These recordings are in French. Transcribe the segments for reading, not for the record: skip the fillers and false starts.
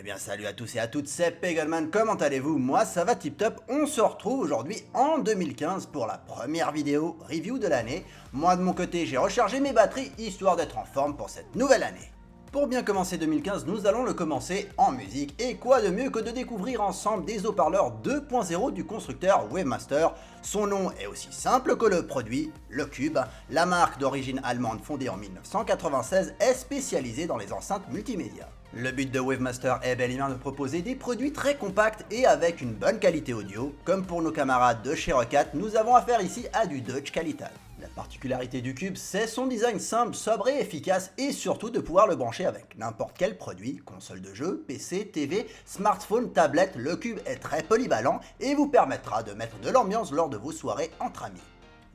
Eh bien salut à tous et à toutes, c'est Pegelman, comment allez-vous? Moi ça va tip top, on se retrouve aujourd'hui en 2015 pour la première vidéo review de l'année. Moi de mon côté j'ai rechargé mes batteries histoire d'être en forme pour cette nouvelle année. Pour bien commencer 2015, nous allons le commencer en musique, et quoi de mieux que de découvrir ensemble des haut-parleurs 2.0 du constructeur Wavemaster. Son nom est aussi simple que le produit, le Cube. La marque d'origine allemande fondée en 1996 est spécialisée dans les enceintes multimédia. Le but de Wavemaster est bel et bien de proposer des produits très compacts et avec une bonne qualité audio. Comme pour nos camarades de chez Roccat, nous avons affaire ici à du Deutsche Qualität. La particularité du Cube, c'est son design simple, sobre et efficace, et surtout de pouvoir le brancher avec n'importe quel produit, console de jeu, PC, TV, smartphone, tablette. Le Cube est très polyvalent et vous permettra de mettre de l'ambiance lors de vos soirées entre amis.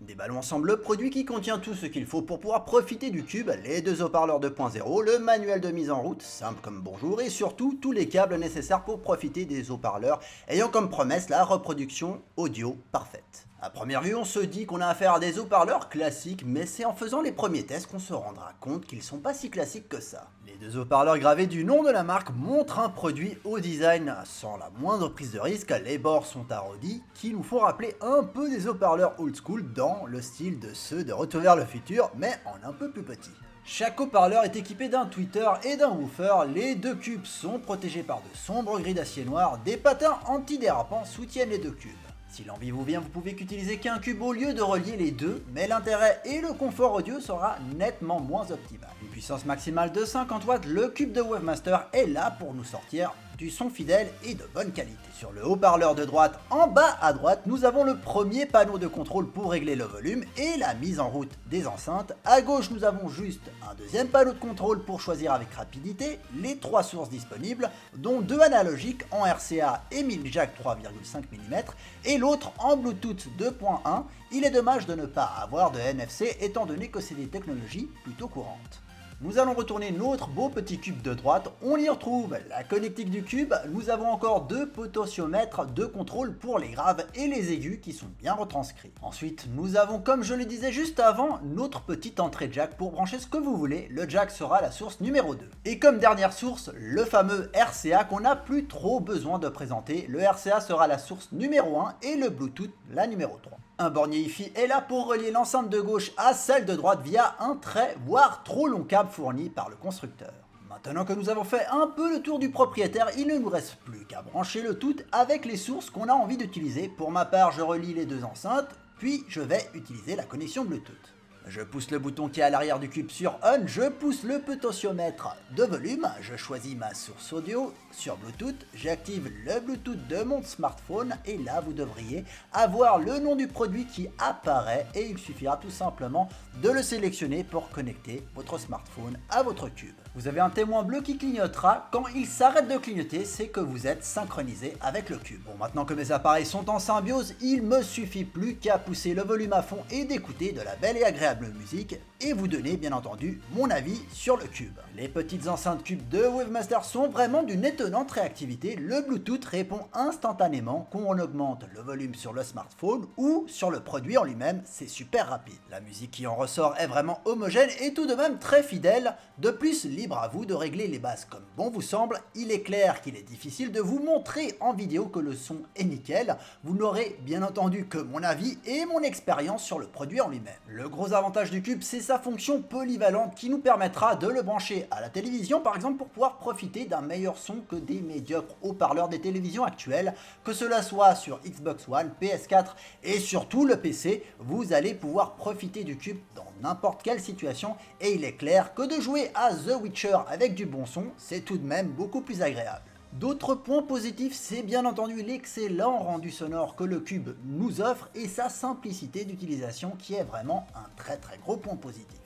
Déballons ensemble le produit qui contient tout ce qu'il faut pour pouvoir profiter du Cube, les deux haut-parleurs 2.0, le manuel de mise en route, simple comme bonjour, et surtout tous les câbles nécessaires pour profiter des haut-parleurs, ayant comme promesse la reproduction audio parfaite. À première vue, on se dit qu'on a affaire à des haut-parleurs classiques, mais c'est en faisant les premiers tests qu'on se rendra compte qu'ils sont pas si classiques que ça. Les deux haut-parleurs gravés du nom de la marque montrent un produit au design sans la moindre prise de risque. Les bords sont arrondis, qui nous font rappeler un peu des haut-parleurs old school dans le style de ceux de Retour vers le futur, mais en un peu plus petit. Chaque haut-parleur est équipé d'un tweeter et d'un woofer. Les deux cubes sont protégés par de sombres grilles d'acier noir. Des patins antidérapants soutiennent les deux cubes. Si l'envie vous vient, vous pouvez qu'utiliser qu'un cube au lieu de relier les deux, mais l'intérêt et le confort audio sera nettement moins optimal. Une puissance maximale de 50 watts, le Cube de Wavemaster est là pour nous sortir du son fidèle et de bonne qualité. Sur le haut-parleur de droite, en bas à droite, nous avons le premier panneau de contrôle pour régler le volume et la mise en route des enceintes. À gauche, nous avons juste un deuxième panneau de contrôle pour choisir avec rapidité les trois sources disponibles, dont deux analogiques en RCA et 1000 jack 3,5 mm et l'autre en Bluetooth 2.1. Il est dommage de ne pas avoir de NFC étant donné que c'est des technologies plutôt courantes. Nous allons retourner notre beau petit cube de droite, on y retrouve la connectique du cube, nous avons encore deux potentiomètres de contrôle pour les graves et les aigus qui sont bien retranscrits. Ensuite, nous avons, comme je le disais juste avant, notre petite entrée jack pour brancher ce que vous voulez, le jack sera la source numéro 2. Et comme dernière source, le fameux RCA qu'on n'a plus trop besoin de présenter, le RCA sera la source numéro 1 et le Bluetooth la numéro 3. Un bornier Hi-Fi est là pour relier l'enceinte de gauche à celle de droite via un très, voire trop long câble fourni par le constructeur. Maintenant que nous avons fait un peu le tour du propriétaire, il ne nous reste plus qu'à brancher le tout avec les sources qu'on a envie d'utiliser. Pour ma part, je relie les deux enceintes, puis je vais utiliser la connexion Bluetooth. Je pousse le bouton qui est à l'arrière du cube sur On, je pousse le potentiomètre de volume, je choisis ma source audio sur Bluetooth, j'active le Bluetooth de mon smartphone et là vous devriez avoir le nom du produit qui apparaît et il suffira tout simplement de le sélectionner pour connecter votre smartphone à votre cube. Vous avez un témoin bleu qui clignotera, quand il s'arrête de clignoter, c'est que vous êtes synchronisé avec le cube. Bon, maintenant que mes appareils sont en symbiose, il me suffit plus qu'à pousser le volume à fond et d'écouter de la belle et agréable musique et vous donner bien entendu mon avis sur le cube. Les petites enceintes cube de Wavemaster sont vraiment d'une étonnante réactivité. Le Bluetooth répond instantanément qu'on augmente le volume sur le smartphone ou sur le produit en lui-même, c'est super rapide. La musique qui en ressort est vraiment homogène et tout de même très fidèle. De plus, libre à vous de régler les basses comme bon vous semble. Il est clair qu'il est difficile de vous montrer en vidéo que le son est nickel. Vous n'aurez bien entendu que mon avis et mon expérience sur le produit en lui-même. Le gros avantage du Cube, c'est sa fonction polyvalente qui nous permettra de le brancher à la télévision par exemple pour pouvoir profiter d'un meilleur son que des médiocres haut-parleurs des télévisions actuelles, que cela soit sur Xbox One, PS4 et surtout le PC, vous allez pouvoir profiter du Cube dans n'importe quelle situation et il est clair que de jouer à The Witcher avec du bon son, c'est tout de même beaucoup plus agréable. D'autres points positifs, c'est bien entendu l'excellent rendu sonore que le Cube nous offre et sa simplicité d'utilisation qui est vraiment un très gros point positif.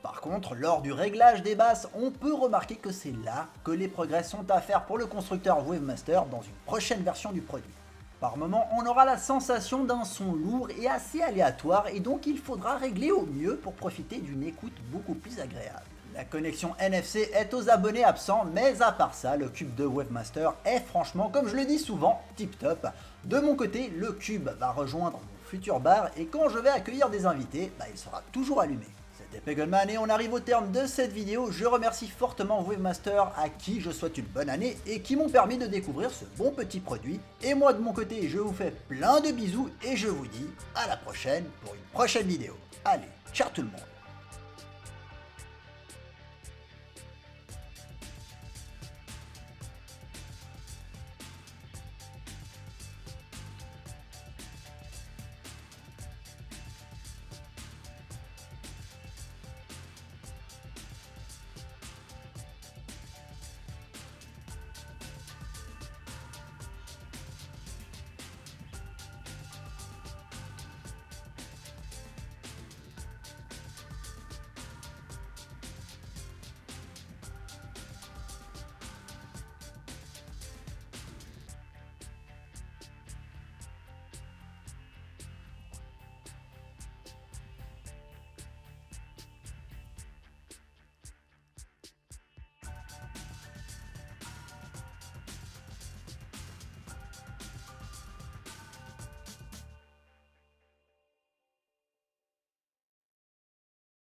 Par contre, lors du réglage des basses, on peut remarquer que c'est là que les progrès sont à faire pour le constructeur Wavemaster dans une prochaine version du produit. Par moment, on aura la sensation d'un son lourd et assez aléatoire et donc il faudra régler au mieux pour profiter d'une écoute beaucoup plus agréable. La connexion NFC est aux abonnés absents, mais à part ça, le Cube de Wavemaster est franchement, comme je le dis souvent, tip top. De mon côté, le Cube va rejoindre mon futur bar et quand je vais accueillir des invités, il sera toujours allumé. c'était Peggleman et on arrive au terme de cette vidéo. Je remercie fortement Wavemaster à qui je souhaite une bonne année et qui m'ont permis de découvrir ce bon petit produit. Et moi de mon côté, je vous fais plein de bisous et je vous dis à la prochaine pour une prochaine vidéo. Allez, ciao tout le monde!